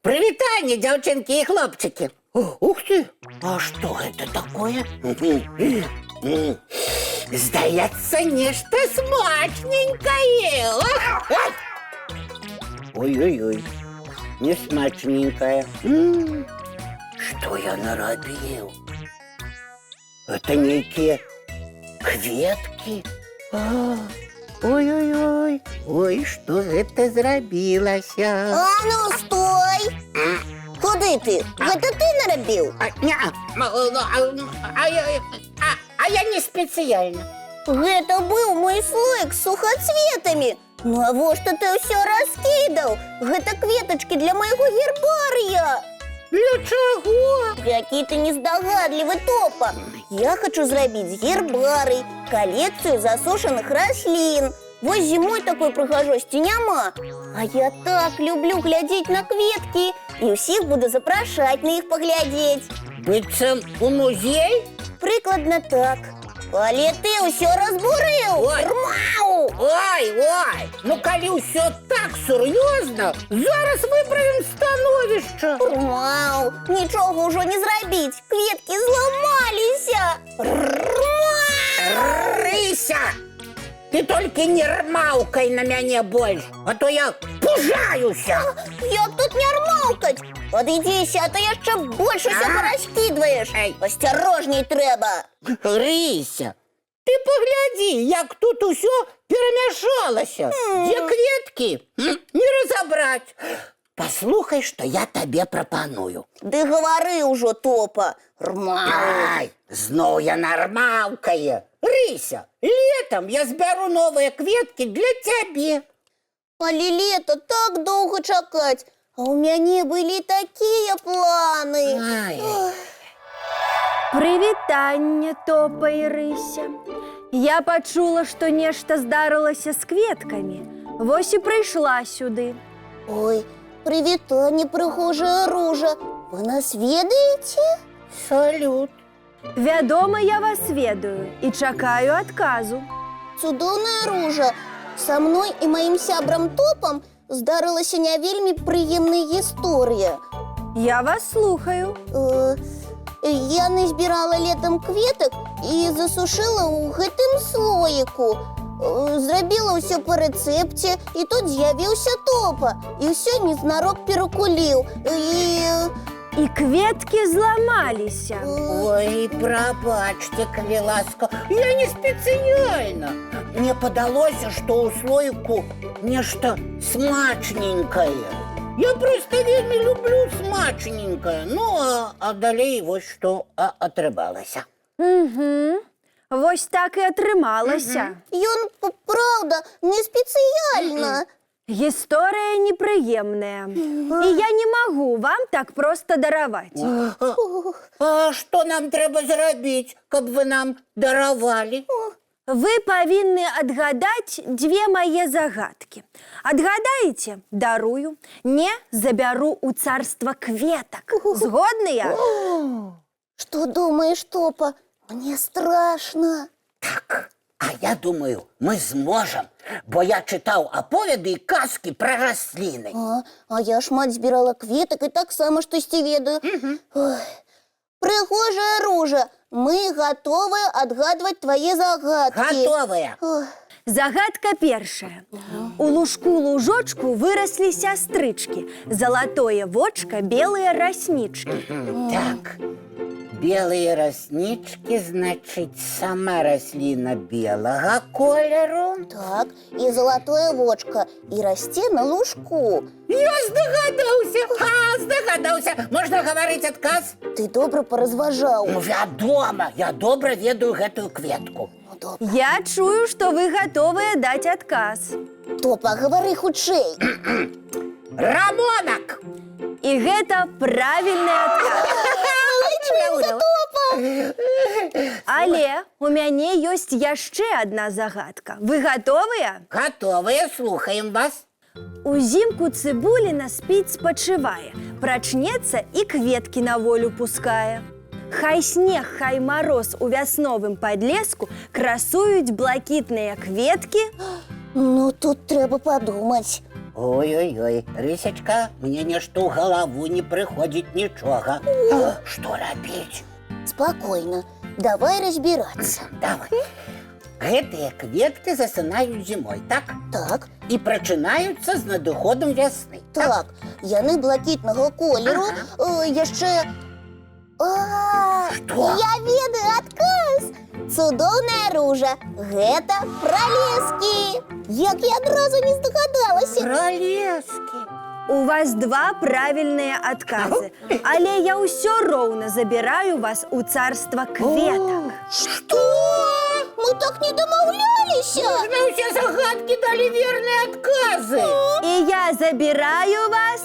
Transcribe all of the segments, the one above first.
Привитание, девчонки и хлопчики. Ух ты, а что это такое? Сдается нечто смачненькое. Ой-ой-ой, не смачненькое. Что я наробил? Это некие кветки. Ой-ой-ой, ой, что это зробилося? А ну, стой! Куди ти? Гэта ти наробив? Я не специально. Гэта быў мой слоік з сухоцветамі. Навошта ты ўсё раскідаў? Гэта кветачкі для майго гербарыя. Для чаго? Які ты нездагадлівы, Топа. Я хочу зрабіць гербарый, калекцыю засушаных раслін. Вось зімой такой прыгажосці няма. А я так люблю глядзець на кветкі і ўсіх буду запрашаць на іх паглядзець. Быццам у музей? Прыкладна так. Але ты ўсё разбурыў! Ой. Рмау! Ой, ну калі ўсё так сур'ёзна, зараз выправім становішча. Рмау! Нічога ўжо не зрабіць! Кветкі зламаліся! Рмау! Рыся! Ты толькі не рмаўкай на мяне больш, а то я пужаюся. Як тут не рмаўкаць? Падыдзіся, а то яшчэ больш усё параскідваеш. Эй. Асцярожней трэба. Рыся, ты паглядзі, як тут усё перамяшалася. Дзе кветкі? Не разабраць. Паслухай, што я табе прапаную. Ды гавары ўжо, Топа. Рмау! Ай, зноў яна рмаўкае. Рыся, летом я збяру новыя кветкі для цябе. Але лета так доўга чакаць, а ў мяне былі такія планы. Ай. Прывітанне, Топа і Рыся. Я пачула, што нешта здарылася з кветкамі. Вось і прыйшла сюды. Ой, прывітанне, прыгожая ружа. Вы нас ведаеце? Салют. Вядома, я вас ведаю і чакаю адказу. Цудоўная ружа. Са мной і маім сябрам Топам здарылася не вельмі прыемная гісторыя. Я вас слухаю. Я назбірала летом кветак і засушыла ў гэтым слоіку. Зрабіла ўсё па рэцэпце, і тут з'явіўся Топа. І ўсё незнарок перакуліў. І кветкі зламаліся. Ой, прабачце, калі ласка, я не спецыяльна. Мне падалося, што ў слоіку нешта смачненькае. Я проста вельмі люблю смачненькае. Ну, а далей вось што атрымалася. Вось так і атрымалася. Ён, праўда, не спецыяльна. Гісторыя непрыемная. І я не магу вам так проста дараваць. А што нам трэба зрабіць, каб вы нам даравалі? Вы павінны адгадаць дзве мае загадкі. Адгадаеце? Дарую. Не, забяру ў царства кветак. Згодныя? Што думаеш, Топа? Мне страшна. Так, а я думаю, мы зможам, бо я чытаў аповеды і казкі пра расліны. А я шмат збірала кветак і таксама штосьці ведаю. Прыгожая ружа, мы гатовыя адгадваць твае загадкі. Гатовыя. Загадка першая. У лужку-лужочку выраслі сястрычкі. Залатое вочка, белыя раснічкі. Так, белые раснічкі, значыць, сама расліна белага колеру. Так, і залатое вочка, і расце на лужку. Я здагадаўся. Можна гаварыць адказ? Ты добра паразважаў. Ну, вядома, я добра ведаю гэтую кветку. Ну, добра. Я чую, што вы гатовыя даць адказ. Топа, гавары хутчэй. Рамонак! І гэта правільны адказ. Малайчынка, Топа! Але у мяне ёсць яшчэ адна загадка. Вы гатовыя? Готовые, слухаем вас. Узімку цыбуліна спіць спачывае, прачнецца і кветкі на волю пускае. Хай снег, хай мароз у вясновым падлеску красуюць блакітныя кветкі. Ну, тут трэба падумаць. Ой-ой-ой, Рысячка, мне нешта ў галаву не прыходзіць нічога. Што рабіць? Спакойна, давай разбірацца. Давай. Гэтыя кветкі засынаюць зімой, так? Так, І прачынаюцца з надыходам вясны. так, яны блакітнага колеру, яшчэ... Што? Я ведаю адказ! Цудоўная ружа, гэта пралескі! Як я адразу не здагадалася! Пралескі. У вас два правільныя адказы, але я ўсё роўна забіраю вас у царства кветак. Што? Мы так не дамаўляліся! На ўсе загадкі далі верныя адказы. І я забіраю вас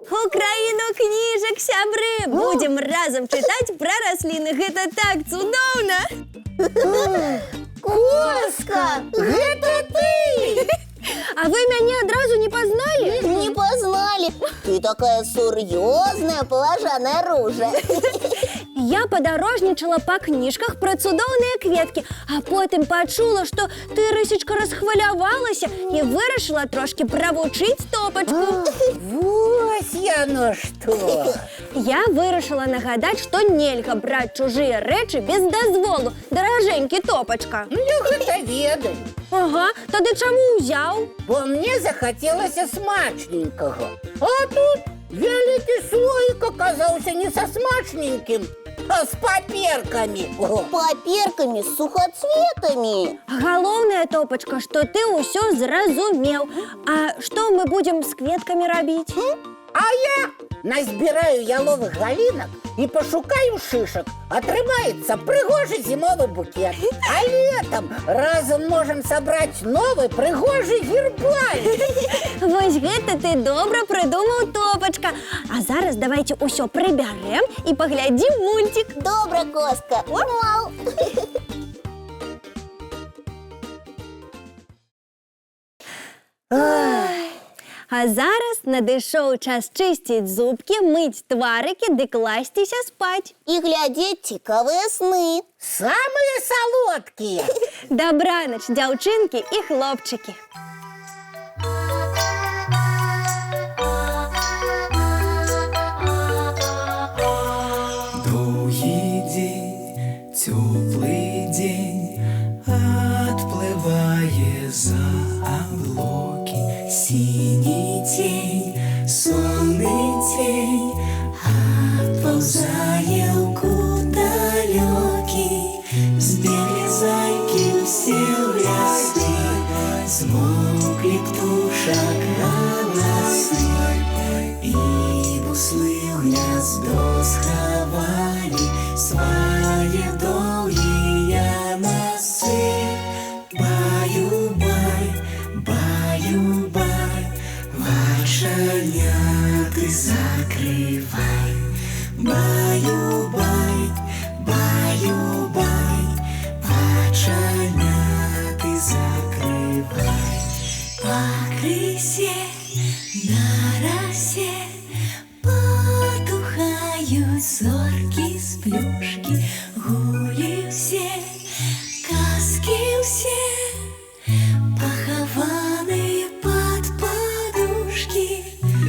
у краіну кніжак, сябры! Будзем разам чытаць пра расліны. Гэта так цудоўна! Коска! Гэта ты! А вы мяне адразу не пазналі? Не пазналі! Ты такая сур'ёзная, палажаная ружа! Я падарожнічала па кніжках пра цудоўныя кветкі, а потым пачула, што ты, Рысечка, расхвалявалася і вырашыла трошкі правучыць топачку. Вось яно што! Я вырашыла нагадаць, што нельга браць чужыя рэчы без дазволу, даражэнькі топачка. Я гэта ведаю. Ага, тады чаму ўзяў? Бо мне захацелася смачненькага. А тут вялікі слоік аказаўся не са смачненькім, а з паперкамі. Паперкамі з сухацветамі! Галоўнае, топачка, што ты ўсё зразумеў. А што мы будзем з кветкамі рабіць? А я назбіраю яловых галінак і пашукаю шышак. Атрымаецца прыгожы зімовы букет. А летом разам можам сабраць новы прыгожы гербарый. Вось гэта ты добра прыдумаў, топачка. А зараз давайте ўсё прыбярэм і паглядзім мульцік. Добра, Коска! Мау! А зараз надышоў час чысціць зубкі, мыць тварыкі ды класціся спаць. І глядзець цікавыя сны. Самыя салодкія. Дабранач, дзяўчынкі і хлопчыкі. Доўгі дзень, цёплы дзень, адплывае за аблокі. Сіні тень, сонны тень, адпаўзае ў кут далёкі. Збеглі зайкі ўсе ў лясы, змоўклі птушак галасы, і буслы ў гняздо схавалі свае доўгія носы. Баю-бай, баю-бай, вачаняты закрывай. Баю-бай, баю-бай, вачаняты закрывай. Пакрысе на расе потухаюць зоркі з плюшкі. Гулі ўсе, казкі ўсе, пахаваныя пад падушкі.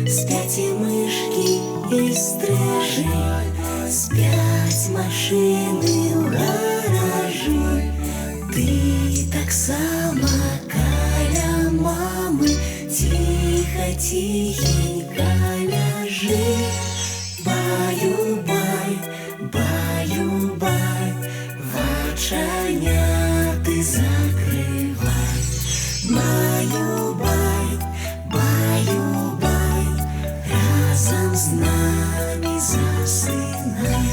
Спяць і мышкі, і стрыжы, спяць машыны ў гаражы. Ты таксама каля мамы ціха-ціхенька ляжы. Баю-бай, баю-бай, вачаняты закрывай. Баю-бай, баю-бай, разам з намі засынай.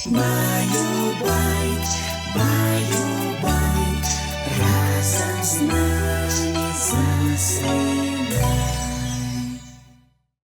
Баю-бай, баю-бай.